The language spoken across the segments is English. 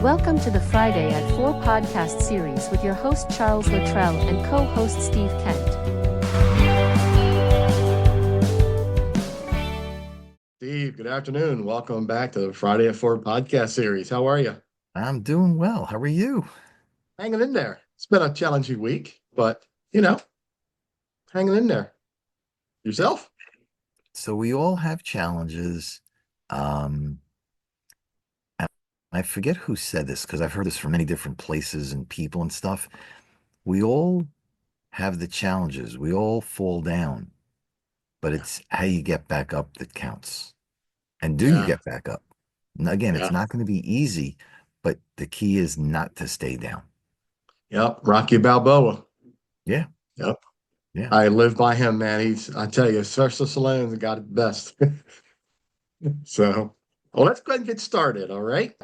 Welcome to the Friday at 4 podcast series with your host Charles Luttrell and co-host Steve Kent. Steve, good afternoon. Welcome back to the Friday at 4 podcast series. How are you? I'm doing well. How are you? Hanging in there. It's been a challenging week, but hanging in there. Yourself? So we all have challenges. Um, and I forget who said this because I've heard this from many different places and people and stuff. We all have the challenges. We all fall down, but Yeah. it's how you get back up that counts. And do you Yeah. get back up? And again, it's Yeah. not going to be easy, but the key is not to stay down. Yep. Rocky Balboa. Yeah, Yep. yeah. I live by him, man. I tell you, Sylvester Stallone's got it best. So, well, let's go ahead and get started. All right.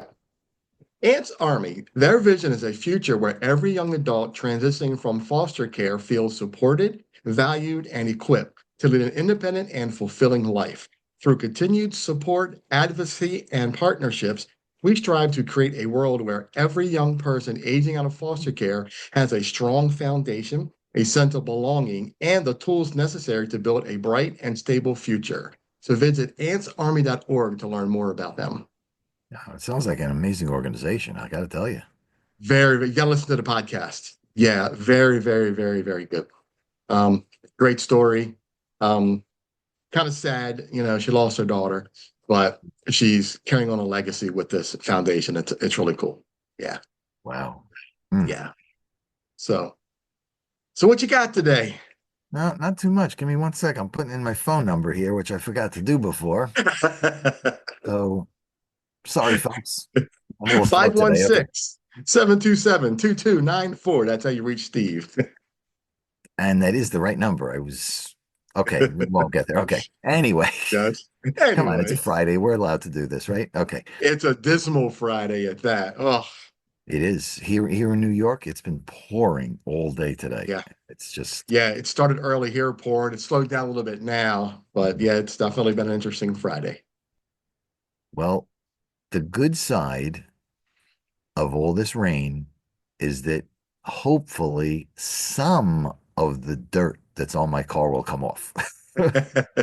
Ants Army, their vision is a future where every young adult transitioning from foster care feels supported, valued, and equipped to lead an independent and fulfilling life. Through continued support, advocacy, and partnerships, we strive to create a world where every young person aging out of foster care has a strong foundation, a sense of belonging, and the tools necessary to build a bright and stable future. So visit antsarmy.org to learn more about them. Yeah, it sounds like an amazing organization. I got to tell you. You gotta listen to the podcast. Yeah, very, very, very, very good. Um, Great story. Um, Kind of sad, she lost her daughter, but she's carrying on a legacy with this foundation. It's really cool. Yeah, Wow. Hmm. yeah. So, so what you got today? No, not too much. Give me one sec. I'm putting in my phone number here, which I forgot to do before. So sorry, folks. I'm a little slow today. Okay. 516-727-2294. That's how you reach Steve. And that is the right number. Okay. We won't get there. Okay. Anyway, Yes. come on. It's a Anyway, Friday. We're allowed to do this, right? Okay. it's a dismal Friday at that. Oh, It is here in New York. It's been pouring all day today. yeah. It's just, Yeah, it started early here, pouring. It slowed down a little bit now, but yeah, it's definitely been an interesting Friday. well, the good side of all this rain is that hopefully some of the dirt that's on my car will come off.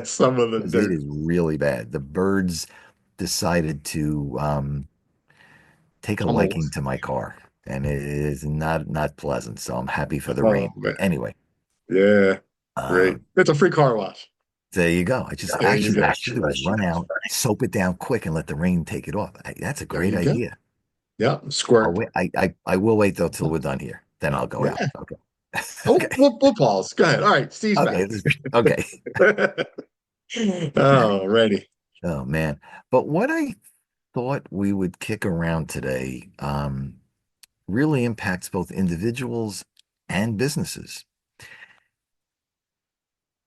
Some of the Because it dirt. is really bad. The birds decided to take a Pummeled. liking to my car, and it is not pleasant. So I'm happy for the rain. Oh But man. anyway, Yeah, great. um, It's a free car wash. there you go. I just There you actually what go. I should do is run out, soap it down quick, and let the rain take it off. That's a There great you go. idea. Yep, I'll squirt. wait. I will wait though till we're done here. Then I'll go Yeah. out. Okay. Oh, Okay. we'll pause. Go ahead. All right, Steve's Okay. back. Okay. Oh, ready. Oh man. But what I thought we would kick around today really impacts both individuals and businesses.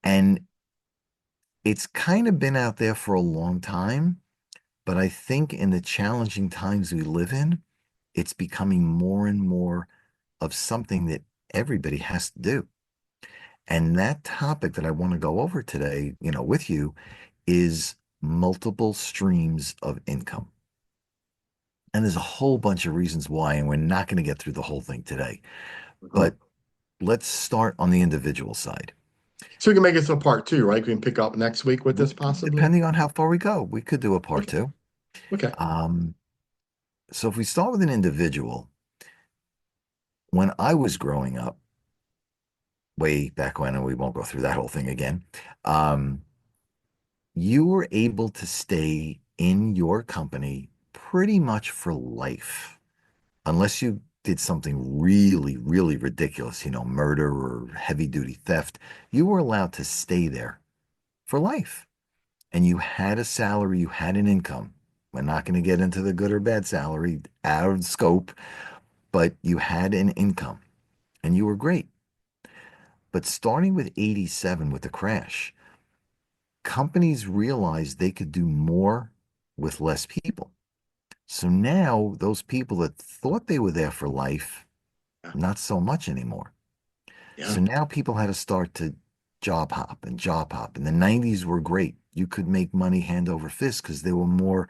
And it's kind of been out there for a long time, but I think in the challenging times we live in, it's becoming more and more of something that everybody has to do. And that topic that I want to go over today, with you is multiple streams of income. And there's a whole bunch of reasons why, and we're not going to get through the whole thing today. Mhm. But let's start on the individual side. So we can make it to part two, right? We can pick up next week with this possibly. Depending on how far we go, we could do a part Okay. two. Okay. Um, so if we start with an individual, when I was growing up, way back when, and we won't go through that whole thing again, um, you were able to stay in your company pretty much for life, unless you did something really, really ridiculous, murder or heavy duty theft. You were allowed to stay there for life. And you had a salary, you had an income. We're not going to get into the good or bad salary out of scope, but you had an income and you were great. But starting with 87 with the crash, companies realized they could do more with less people. So now those people that thought they were there for life, Yeah. not so much anymore. Yeah. So now people had to start to job hop and job hop. And the 90s were great. You could make money hand over fist because there were more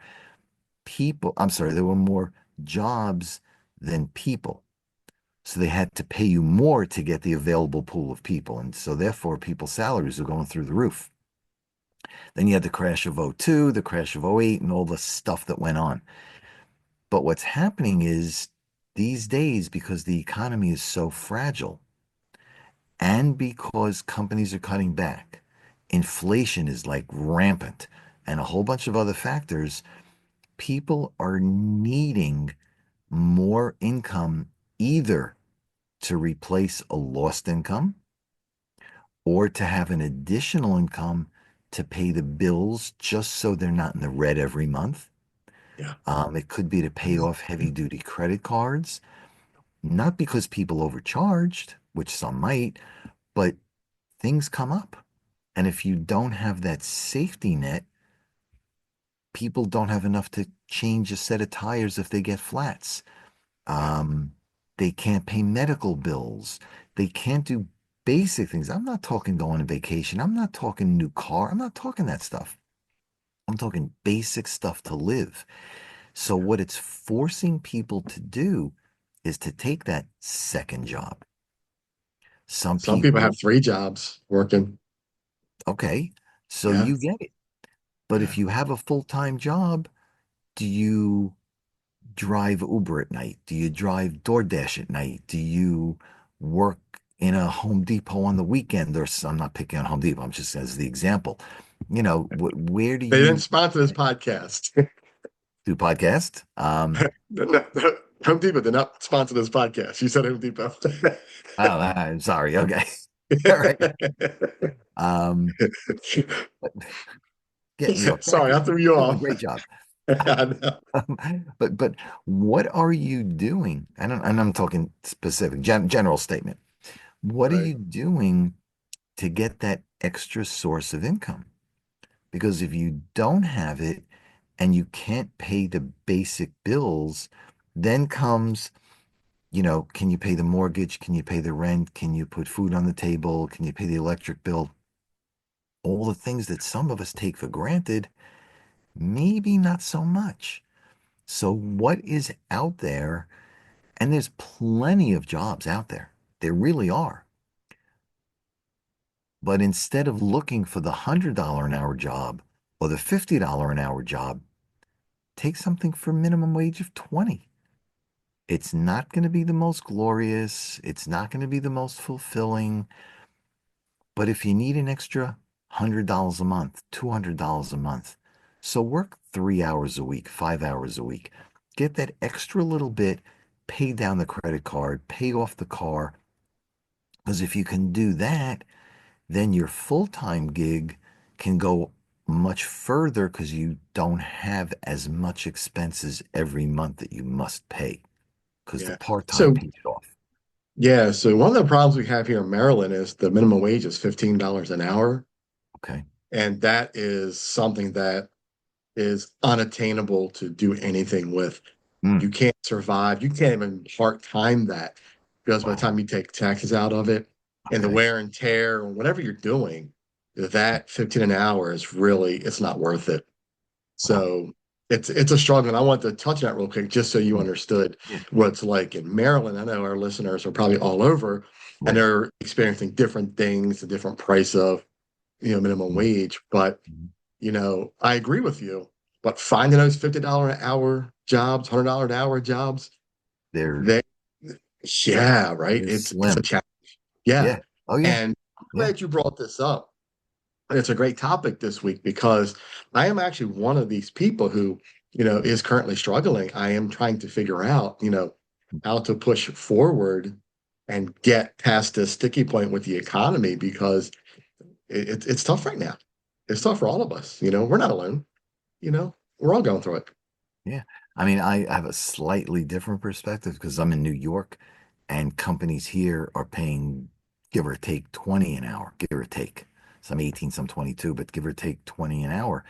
people. I'm sorry, there were more jobs than people. So they had to pay you more to get the available pool of people. And so therefore people's salaries are going through the roof. Then you had the crash of '02, the crash of '08, and all the stuff that went on. But what's happening is these days, because the economy is so fragile and because companies are cutting back, inflation is like rampant and a whole bunch of other factors, people are needing more income either to replace a lost income or to have an additional income to pay the bills just so they're not in the red every month. Yeah. It could be to pay off heavy duty credit cards, not because people overcharged, which some might, but things come up. And if you don't have that safety net, people don't have enough to change a set of tires if they get flats. Yeah. Um, they can't pay medical bills. They can't do basic things. I'm not talking going on vacation. I'm not talking new car. I'm not talking that stuff. I'm talking basic stuff to live. So Yeah. what it's forcing people to do is to take that second job. Some Some people have people, three jobs working. okay, so Yeah. you get it. But Yeah. if you have a full-time job, do you drive Uber at night? Do you drive DoorDash at night? Do you work in a Home Depot on the weekend? I'm not picking on Home Depot. I'm just as the example. Where do They didn't you sponsor this podcast. do podcast? No, Home Depot did not sponsor this podcast. You said Home Depot. Oh, I'm sorry. Okay. All right. Um, getting me off track Sorry, here. I threw you Doing a off. great job. I know. But what are you doing? And I'm talking specific, general statement. What are Right. you doing to get that extra source of income? Because if you don't have it and you can't pay the basic bills, then comes, can you pay the mortgage? Can you pay the rent? Can you put food on the table? Can you pay the electric bill? All the things that some of us take for granted, maybe not so much. So, what is out there? And there's plenty of jobs out there. There really are. But instead of looking for the $100 an hour job or the $50 an hour job, take something for minimum wage of 20. It's not going to be the most glorious, it's not going to be the most fulfilling, but if you need an extra $100 a month, $200 a month, so work 3 hours a week, 5 hours a week, get that extra little bit, pay down the credit card, pay off the car. Because if you can do that, then your full-time gig can go much further because you don't have as much expenses every month that you must pay because the Yeah. part-time So pays it off. yeah, so one of the problems we have here in Maryland is the minimum wage is $15 an hour. Okay. And that is something that is unattainable to do anything with. Mm, You can't survive. You can't even part-time that because by the wow. time you take taxes out of it and the Okay. wear and tear or whatever you're doing, that 15 an hour is really, it's not worth it. Wow. So it's a struggle. And I want to touch on that real quick just so you Yeah. understood Yeah. what it's like in Maryland. I know our listeners are probably all over and Right. they're experiencing different things, the different price of, minimum Mhm. wage. But, Mhm. I agree with you. But finding those $50 an hour jobs, $100 an hour jobs, They're they, yeah, right. they're It's a slim. challenge. Yeah. Yeah. Oh yeah. And I'm Yeah. glad you brought this up. It's a great topic this week because I am actually one of these people who, is currently struggling. I am trying to figure out, how to push forward and get past this sticky point with the economy because it's tough right now. It's tough for all of us. We're not alone. We're all going through it. Yeah. I mean, I have a slightly different perspective because I'm in New York and companies here are paying give or take 20 an hour, give or take. Some 18, some 22, but give or take 20 an hour.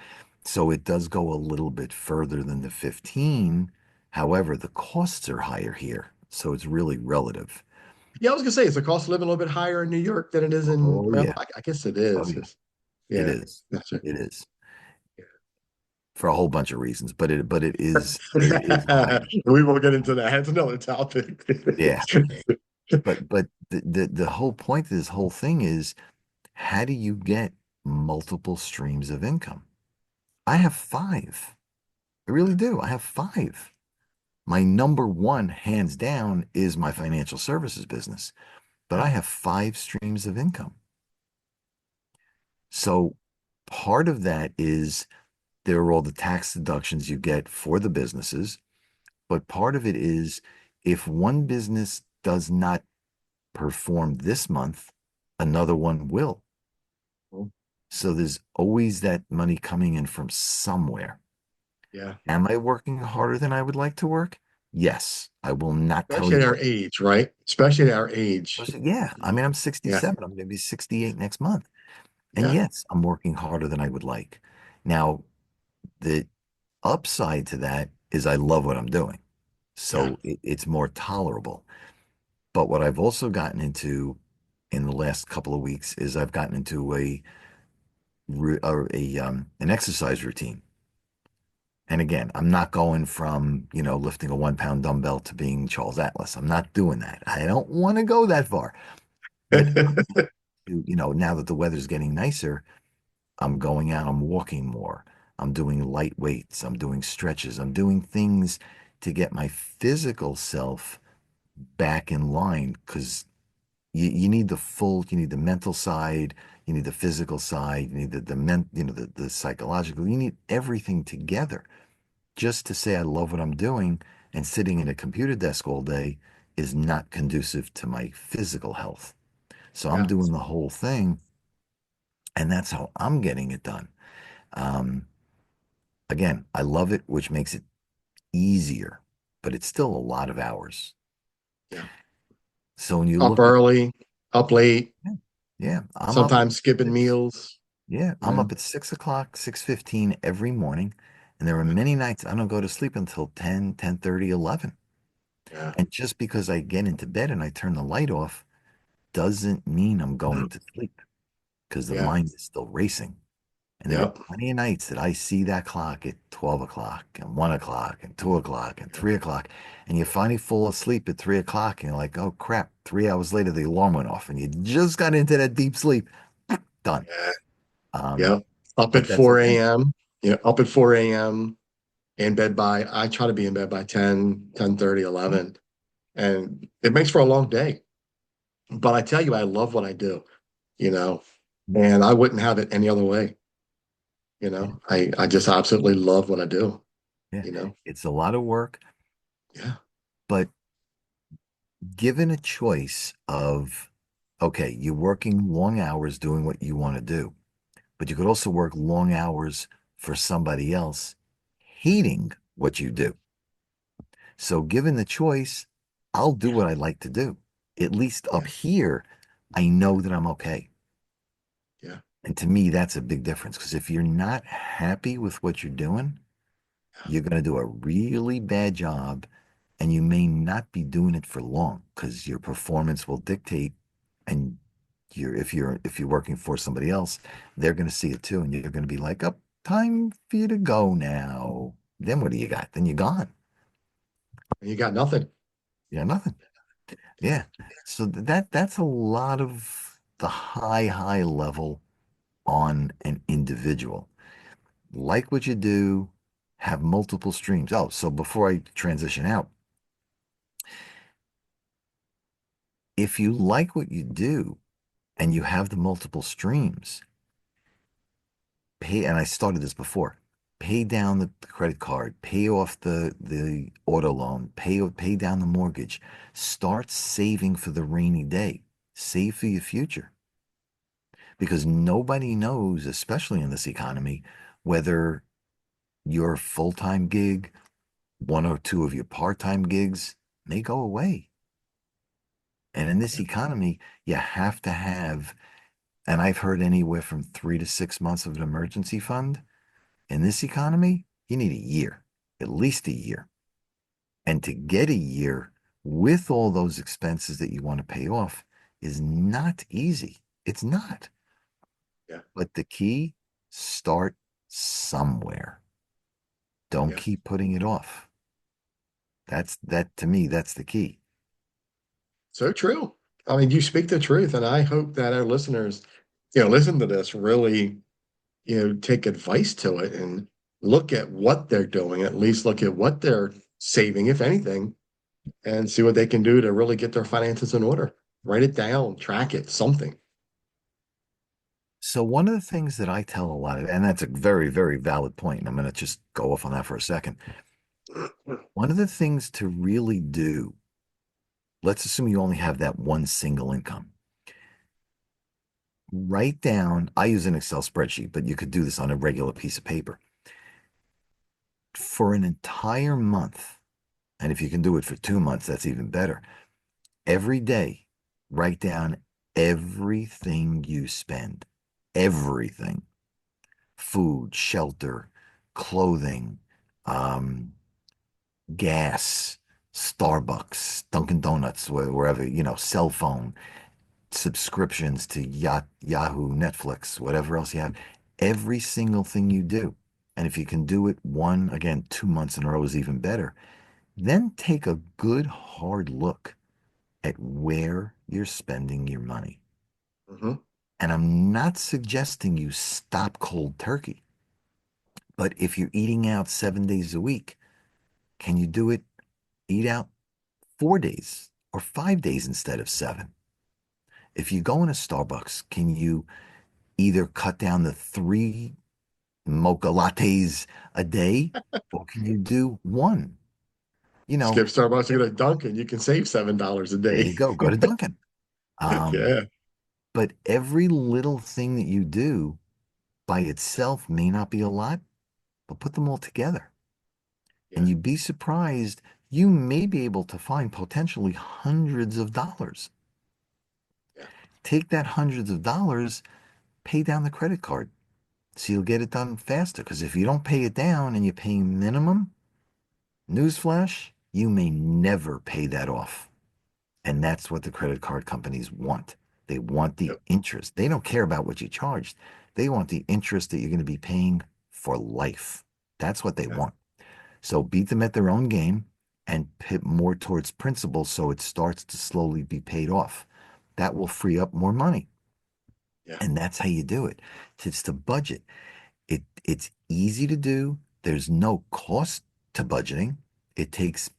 So it does go a little bit further than the 15. However, the costs are higher here. So it's really relative. Yeah, I was gonna say, is the cost of living a little bit higher in New York than it is in Oh Maryland? yeah. I guess it Oh is. yeah. It Yeah, is. that's it. It is. for a whole bunch of reasons, but it is higher. We will get into that. That's another topic. Yeah. But the whole point of this whole thing is how do you get multiple streams of income? I have five. I really do. I have five. My number one, hands down, is my financial services business, but Yeah. I have five streams of income. So part of that is there are all the tax deductions you get for the businesses, but part of it is if one business does not perform this month, another one will. So there's always that money coming in from somewhere. Yeah. Am I working harder than I would like to work? Yes. I will not tell Especially you at our that. age, right? Especially at our age. Yeah. I mean, I'm Yeah. 67. I'm going to be 68 next month. And Yeah. yes, I'm working harder than I would like. Now, the upside to that is I love what I'm doing. Yeah. So it's more tolerable. But what I've also gotten into in the last couple of weeks is I've gotten into an exercise routine. And again, I'm not going from, lifting a 1 pound dumbbell to being Charles Atlas. I'm not doing that. I don't want to go that far. But now that the weather's getting nicer, I'm going out, I'm walking more. I'm doing light weights. I'm doing stretches. I'm doing things to get my physical self back in line because you need you need the mental side, you need the physical side, you need the psychological, you need everything together. Just to say I love what I'm doing and sitting at a computer desk all day is not conducive to my physical health. So I'm Yeah. doing the whole thing, and that's how I'm getting it done. Um, Again, I love it, which makes it easier, but it's still a lot of hours. Yeah. So when you Up look at, early, up late, yeah, yeah, I'm up at sometimes skipping six. meals. Yeah, You I'm know? up at 6 o'clock, 6:15 every morning. And there are many nights I don't go to sleep until 10, 10:30, 11. Yeah. And just because I get into bed and I turn the light off doesn't mean I'm going to sleep because the Yeah. mind is still racing. And there are Yep. plenty of nights that I see that clock at 12 o'clock and 1 o'clock and 2 o'clock and Yeah. 3 o'clock. And you finally fall asleep at 3 o'clock and you're like, oh crap, 3 hours later, the alarm went off and you just got into that deep sleep. Done. Yeah. Um, Yep. Up at but that's 4 okay. a.m. Yeah. Up at 4 a.m. In bed I try to be in bed by 10, 10:30, Yeah. 11. And it makes for a long day. But I tell you, I love what I do, you know, and I wouldn't have it any other way. Yeah. I just absolutely love what I do, Yeah. you know. It's a lot of work, Yeah. but given a choice of, okay, you're working long hours doing what you want to do, but you could also work long hours for somebody else hating what you do. So, given the choice, I'll do what I like to do. At least Yeah. up here, I know that I'm okay. Yeah. And to me, that's a big difference because if you're not happy with what you're doing, you're going to do a really bad job and you may not be doing it for long because your performance will dictate and if you're working for somebody else, they're going to see it too and you're going to be like, "Up, time for you to go now." Then what do you got? Then you're gone. And you got nothing. You got nothing. Yeah. So that's a lot of the high level on an individual. Like what you do, have multiple streams. Oh, so before I transition out, if you like what you do and you have the multiple streams, and I started this before, pay down the credit card, pay off the auto loan, pay down the mortgage, start saving for the rainy day, save for your future. Because nobody knows, especially in this economy, whether your full-time gig, one or two of your part-time gigs may go away. And in this Yeah. economy, you have to have, and I've heard anywhere from 3 to 6 months of an emergency fund. In this economy, you need a year, at least a year. And to get a year with all those expenses that you want to pay off is not easy. It's not. Yeah. But the key, start somewhere. Don't Yeah. keep putting it off. That to me, that's the key. So true. I mean, you speak the truth, and I hope that our listeners, listen to this, really, take advice to it and look at what they're doing, at least look at what they're saving, if anything, and see what they can do to really get their finances in order. Write it down, track it, something. So one of the things that I tell a lot of, and that's a very, very valid point, and I'm going to just go off on that for a second. One of the things to really do, let's assume you only have that one single income. Write down, I use an Excel spreadsheet, but you could do this on a regular piece of paper. For an entire month, and if you can do it for 2 months, that's even better. Every day, write down everything you spend, everything: food, shelter, clothing, um, gas, Starbucks, Dunkin' Donuts, wherever, cell phone, subscriptions to Yahoo, Netflix, whatever else you have, every single thing you do. And if you can do it 2 months in a row is even better. Then take a good hard look at where you're spending your money. Hmm. And I'm not suggesting you stop cold turkey, but if you're eating out 7 days a week, can you do it? Eat out 4 days or 5 days instead of seven. If you go in a Starbucks, can you either cut down the three mocha lattes a day, or can you do one? You know, Skip Starbucks and if, go to Dunkin'. You can save $7 a there day. you go to Dunkin'. Um, Yeah. but every little thing that you do by itself may not be a lot, but put them all together. And Yeah. you'd be surprised, you may be able to find potentially hundreds of dollars. Yeah. Take that hundreds of dollars, pay down the credit card. So you'll get it done faster. Because if you don't pay it down and you're paying minimum, newsflash, you may never pay that off. And that's what the credit card companies want. They want the Yep. interest. They don't care about what you charged. They want the interest that you're going to be paying for life. That's what they Yeah. want. So beat them at their own game and put more towards principal so it starts to slowly be paid off. That will free up more money. Yeah. And that's how you do it. It's to budget. It's easy to do. There's no cost to budgeting. It takes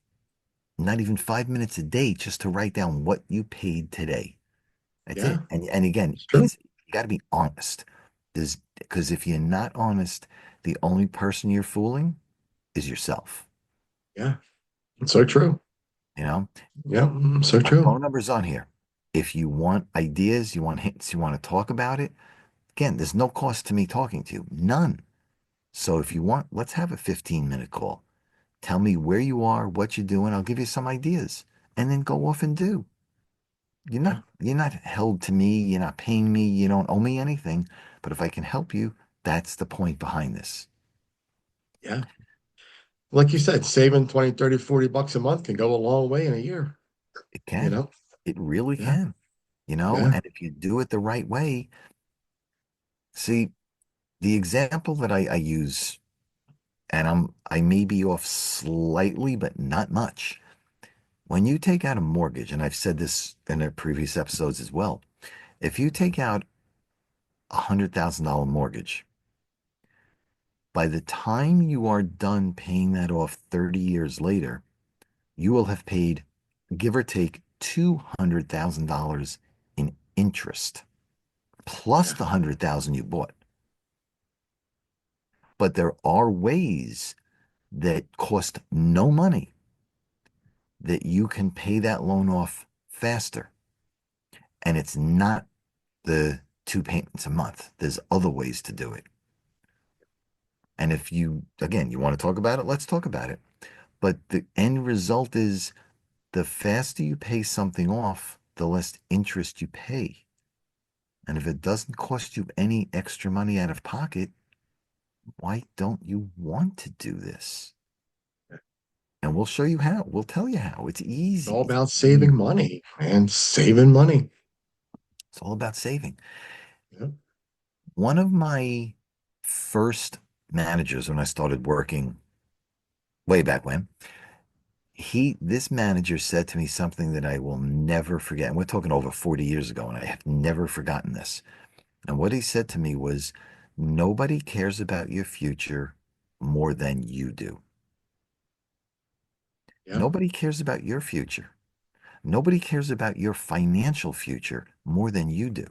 not even 5 minutes a day just to write down what you paid today. That's Yeah. it. And again, It's true. you got to be honest. Because if you're not honest, the only person you're fooling is yourself. Yeah. It's so true. You know, Yeah. So my true. phone number's on here. If you want ideas, you want hints, you want to talk about it, again, there's no cost to me talking to you. None. So if you want, let's have a 15-minute call. Tell me where you are, what you're doing. I'll give you some ideas and then go off and do. Yeah. You're not held to me. You're not paying me. You don't owe me anything. But if I can help you, that's the point behind this. Yeah. Like you said, saving 20, 30, $40 a month can go a long way in a year, It you can. know? It really Yeah. can. Yeah. And if you do it the right way, see, the example that I use, and I may be off slightly, but not much. When you take out a mortgage, and I've said this in the previous episodes as well, if you take out $100,000 mortgage, by the time you are done paying that off 30 years later, you will have paid, give or take, $200,000 in interest, plus Yeah. the 100,000 you bought. But there are ways that cost no money that you can pay that loan off faster. And it's not the two payments a month. There's other ways to do it. And if you, again, you want to talk about it, let's talk about it. But the end result is the faster you pay something off, the less interest you pay. And if it doesn't cost you any extra money out of pocket, why don't you want to do this? And we'll show you how. We'll tell you how. It's It's all easy. It's about saving easy. money and saving money. It's all about saving. Yeah. One of my first managers when I started working way back when, this manager said to me something that I will never forget. And we're talking over 40 years ago, and I have never forgotten this. And what he said to me was, nobody cares about your future more than you do. Yeah. Nobody cares about your future. Nobody cares about your financial future more than you do.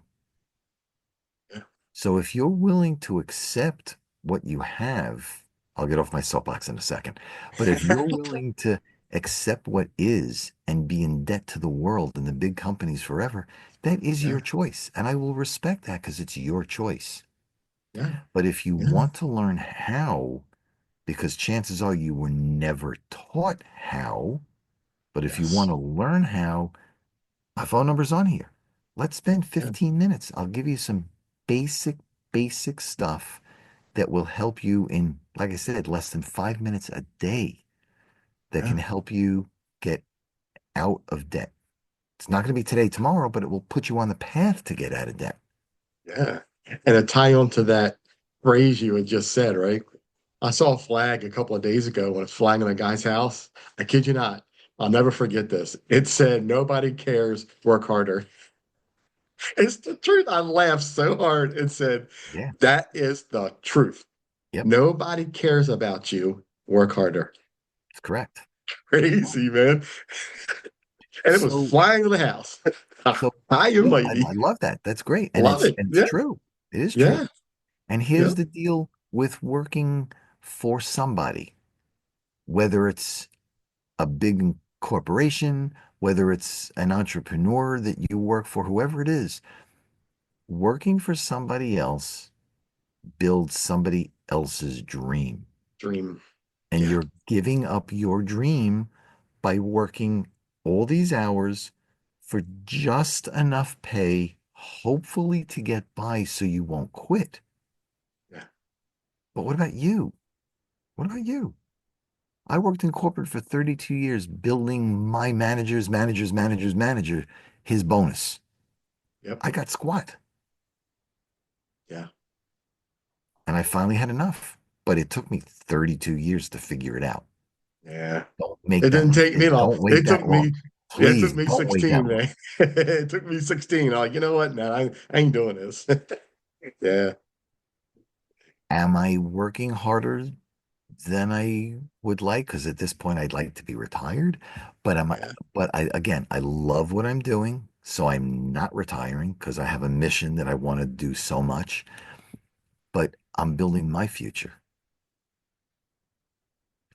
Yeah. So if you're willing to accept what you have, I'll get off my soapbox in a second, but if you're willing to accept what is and be in debt to the world and the big companies forever, that is Yeah. your choice. And I will respect that because it's your choice. Yeah. But if you Yeah. want to learn how, because chances are you were never taught how, but if you want Yes. to learn how, my phone number's on here. Let's spend Yeah. 15 minutes. I'll give you some basic, basic stuff that will help you in, like I said, less than 5 minutes a day that can Yeah. help you get out of debt. It's not going to be today, tomorrow, but it will put you on the path to get out of debt. Yeah. And to tie on to that phrase you had just said, right? I saw a flag a couple of days ago when it's flying in a guy's house. I kid you not. I'll never forget this. It said, "Nobody cares, work harder." It's the truth. I laughed so hard. It said, Yeah. "That is the truth. Yep. Nobody cares about you, work harder." That's correct. Crazy, man. And it was So, flying to the house. so Hi, young yeah, lady. I love that. That's great. Love it. And it's Yeah. true. It is true. Yeah. And Yeah. here's the deal with working for somebody, whether it's a big corporation, whether it's an entrepreneur that you work for, whoever it is, working for somebody else builds somebody else's dream. Dream. And Yeah. you're giving up your dream by working all these hours for just enough pay, hopefully to get by so you won't quit. Yeah. But what about you? What about you? I worked in corporate for 32 years building my manager his bonus. Yep. I got squat Yeah. and I finally had enough. But it took me 32 years to figure it out. Yeah. Don't make It that didn't take me mistake. long. Don't wait that long. It Please took me don't wait that 16, long. man. It took me 16. I'm like, you know what, man? I ain't doing this. Yeah. Am I working harder than I would like? Because at this point, I'd like to be retired. But Yeah. again, I love what I'm doing. So I'm not retiring because I have a mission that I want to do so much. But I'm building my future.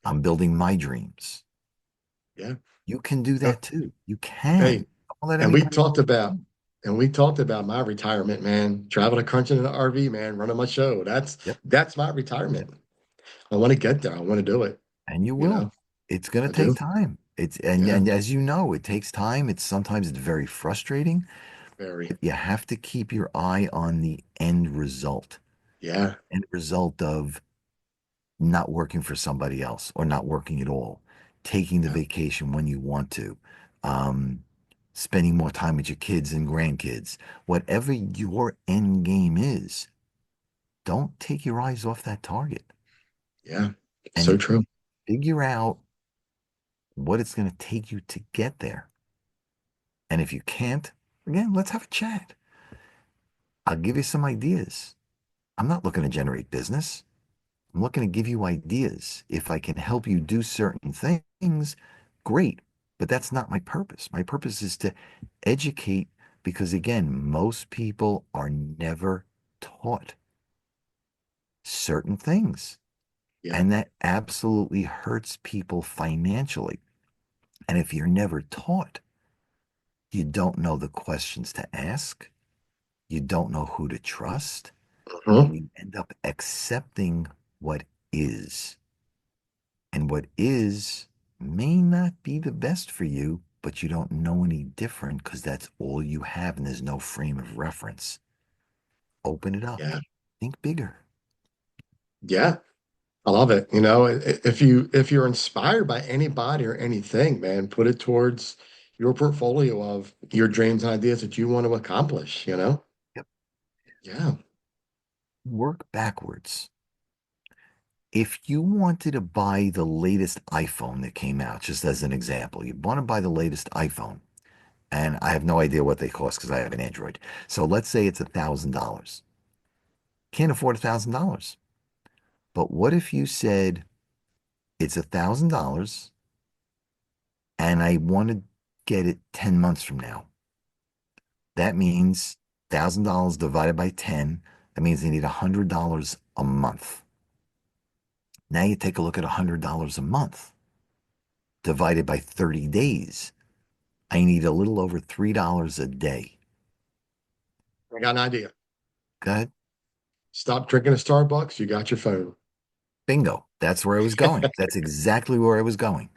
I'm building my dreams. Yeah. You can do Uh, that too. You Hey, can. Don't let and we anybody talked else about down. and we talked about my retirement, man. Traveling the country in an RV, man, running my show. Yep. That's my retirement. I want to get there. I want to do it. And you You know, will. It's going to I do. take time. Yeah. And as you know, it takes time. Sometimes it's very frustrating, Very. but you have to keep your eye on the end result. Yeah. End result of not working for somebody else or not working at all, taking the Yeah. vacation when you want to, um, spending more time with your kids and grandkids. Whatever your end game is, don't take your eyes off that target. Yeah. And So if you true. figure out what it's going to take you to get there, and if you can't, again, let's have a chat. I'll give you some ideas. I'm not looking to generate business. I'm looking to give you ideas. If I can help you do certain things, great. But that's not my purpose. My purpose is to educate because, again, most people are never taught certain things. Yeah. And that absolutely hurts people financially. And if you're never taught, you don't know the questions to ask, you don't know who to trust, Mhm. and you end up accepting what is. And what is may not be the best for you, but you don't know any different because that's all you have and there's no frame of reference. Open it up. Yeah. Think bigger. Yeah. I love it. If you're inspired by anybody or anything, man, put it towards your portfolio of your dreams and ideas that you want to accomplish, you know? Yep. Yeah. Work backwards. if you wanted to buy the latest iPhone that came out, just as an example, you want to buy the latest iPhone, and I have no idea what they cost because I have an Android. So let's say it's $1,000. Can't afford $1,000. But what if you said it's $1,000 and I want to get it 10 months from now? That means $1,000 divided by 10. That means they need $100 a month. Now you take a look at $100 a month divided by 30 days. I need a little over $3 a day. I got an idea. Go ahead. Stop drinking at Starbucks. You got your phone. Bingo. That's where I was going. That's exactly where I was going.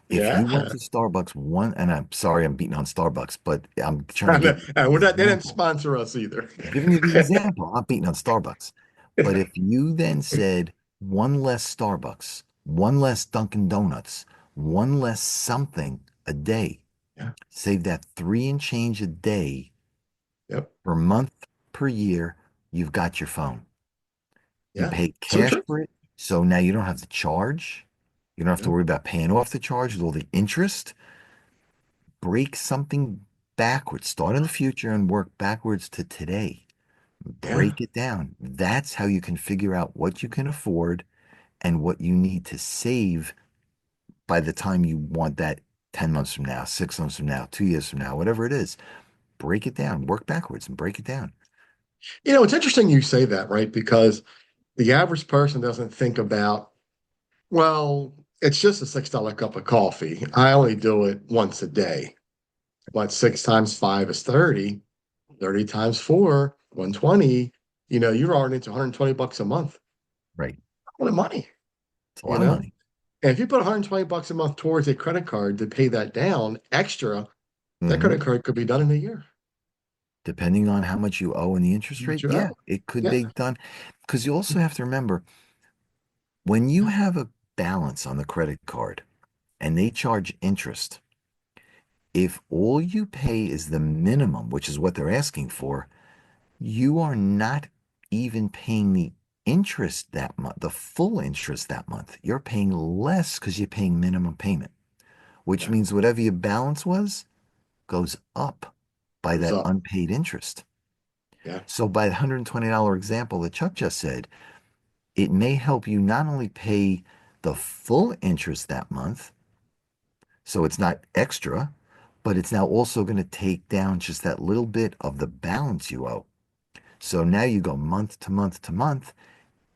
If you went Yeah. to Starbucks one, and I'm sorry I'm beating on Starbucks, but I'm trying to give you We're the not, they didn't example. sponsor us either. I'm giving you the example. I'm not beating on Starbucks. But if you then said one less Starbucks, one less Dunkin' Donuts, one less something a day, Yeah. save that three and change a day Yep. per month per year, you've got your phone. You Yeah. pay So cash true. for it. So now you don't have to charge. You don't have to Yeah. worry about paying off the charge with all the interest. Break something backwards. Start in the future and work backwards to today. Yeah. Break it down. That's how you can figure out what you can afford and what you need to save by the time you want that 10 months from now, 6 months from now, 2 years from now, whatever it is. Break it down. Work backwards and break it down. It's interesting you say that, right? Because the average person doesn't think about, well, it's just a $6 cup of coffee. I only do it once a day. What, six times five is 30. 30 times four, 120. You're already into $120 a month. Right. A lot of money, It's a you lot of know? money. And if you put $120 a month towards a credit card to pay that down extra, that Hmm. credit card could be done in a year. Depending on how much you owe and the interest What rate, you yeah, owe. it could Yeah. be done. Because you also have to remember when you have a balance on the credit card and they charge interest, if all you pay is the minimum, which is what they're asking for, you are not even paying the interest that month, the full interest that month. You're paying less because you're paying minimum payment, which Yeah. means whatever your balance was goes up by Goes that up. unpaid interest. Yeah. So, by the $120 example that Chuck just said, it may help you not only pay the full interest that month, so it's not extra, but it's now also going to take down just that little bit of the balance you owe. So now you go month to month to month,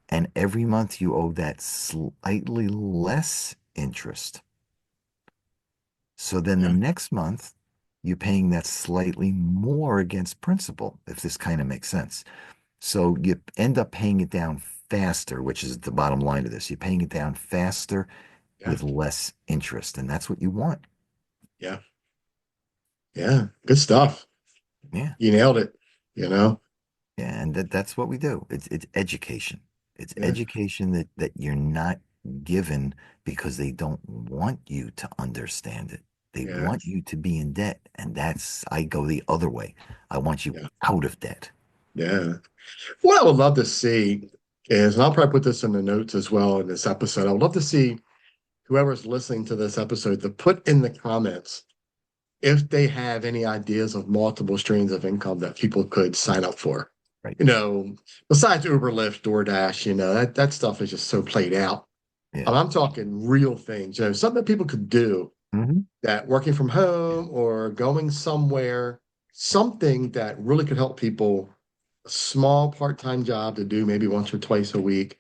and every month you owe that slightly less interest. So then the Yeah. next month, you're paying that slightly more against principal, if this kind of makes sense. So you end up paying it down faster, which is the bottom line of this. You're paying it down faster Yeah. with less interest, and that's what you want. Yeah. Yeah. Good stuff. Yeah. You nailed it. You know? Yeah, and that's what we do. It's education. It's Yeah. education that you're not given because they don't want you to understand it. They Yeah. want you to be in debt, and that's I go the other way. I want you Yeah. out of debt. Yeah. What I would love to see is, and I'll probably put this in the notes as well in this episode, I would love to see whoever's listening to this episode to put in the comments if they have any ideas of multiple streams of income that people could sign up for. Right. You know, besides Uber, Lyft, DoorDash, that stuff is just so played out. Yeah. I'm talking real things, something that people could do Hmm. that working from home or going somewhere, something that really could help people, a small part-time job to do maybe once or twice a week,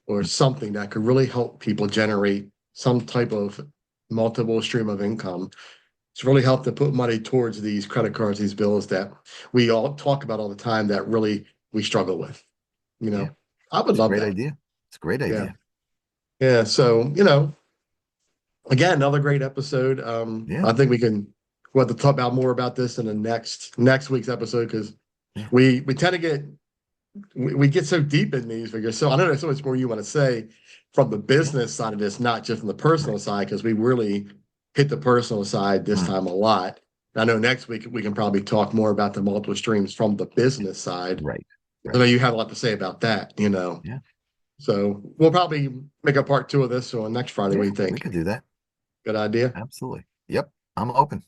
or something that could really help people generate some type of multiple stream of income. It's really helped to put money towards these credit cards, these bills that we all talk about all the time that really we struggle with. You Yeah. know, I would It's a love great that. idea. It's a great Yeah. idea. Yeah. So, again, another great episode. Yeah. I think we'll have to talk about more about this in the next week's episode because Yeah. we tend to we get so deep in these figures. So I know there's so much more you want to say from the Yeah. business side of this, not just from the personal side, because we really hit the personal side this Mm. time a lot. I know next week we can probably talk more about the multiple streams from the business side. Right. I know Right. you have a lot to say about that. Yeah. So we'll probably make a part 2 of this on next Friday. Yeah, What do you we think? could do that. Good idea. Absolutely. Yep. I'm open.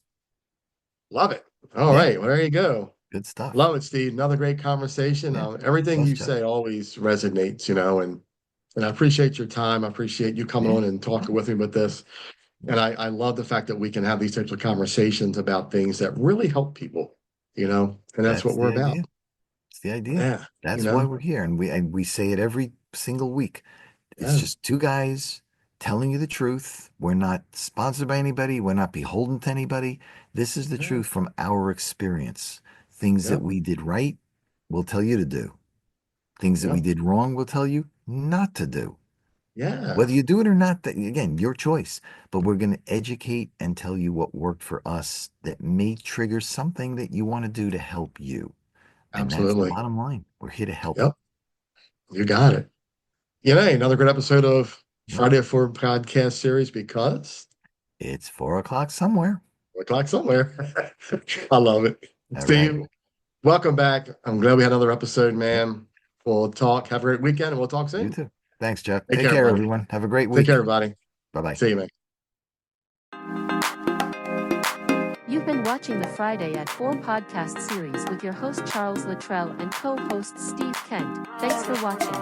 Love it. All Yeah. right. Well, there you go. Good stuff. Love it, Steve. Another great conversation. Yeah. Everything Thanks, you Chuck. say always resonates, and I appreciate your time. I appreciate you coming Yeah. on and talking with me with this. And I love the fact that we can have these types of conversations about things that really help people, and that's what That's we're the about. idea. It's the idea. Yeah. That's why we're here. And we say it every single week. It's Yeah. just two guys telling you the truth. We're not sponsored by anybody. We're not beholden to anybody. This is the Yeah. truth from our experience. Things that Yep. we did right, we'll tell you to do. Things that we Yep. did wrong, we'll tell you not to do. Yeah. Whether you do it or not, again, your choice. But we're going to educate and tell you what worked for us that may trigger something that you want to do to help you. And that's the Absolutely. bottom line. We're here to help you. Yep. You got it. Another great episode of Yep. Friday at 4 podcast series because It's 4 o'clock somewhere. 4 o'clock somewhere. I love it. All Steve, right. welcome back. I'm glad we had another episode, man. We'll talk. Have a great weekend, and we'll talk You soon. too. Thanks, Chuck. Take Take care, care, everybody. everyone. Have a great Take week. care, everybody. Bye-bye. See you, man. You've been watching the Friday at 4 podcast series with your host Charles Luttrell and co-host Steve Kent. Thanks for watching.